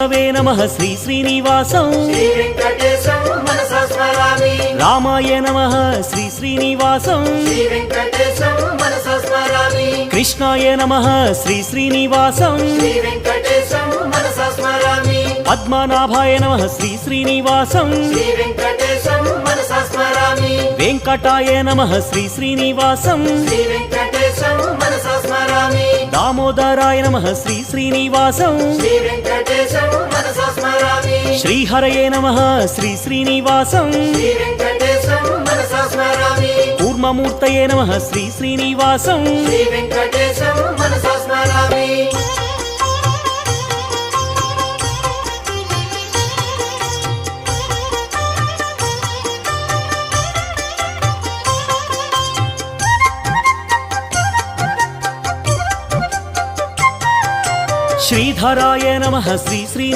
वे नमः श्री श्रीनिवासं श्री वेंकटेशं मनसा स्मरामि। रामाय नमः श्री श्रीनिवासं श्री वेंकटेशं मनसा स्मरामि। कृष्णाय नमः श्री श्रीनिवासं श्री वेंकटेशं मनसा स्मरामि। पद्मनाभाय नमः श्री श्रीनिवासं श्री वेंकटेशं मनसा स्मरामि। वेंकटाय नमः श्री श्रीनिवासं श्री वेंकटेशं मनसा स्मरामि। दामोदराय नमः श्री श्रीनिवासं श्री वेंकटेशं मनसा स्मरामि। श्रीहरये नमः श्री श्रीनिवासं श्री वेंकटेशं मनसा स्मरामि। कूर्ममूर्तये नमः श्री श्रीनिवासं श्री वेंकटेशं मनसा स्मरामि। श्रीधराय नमः श्री श्री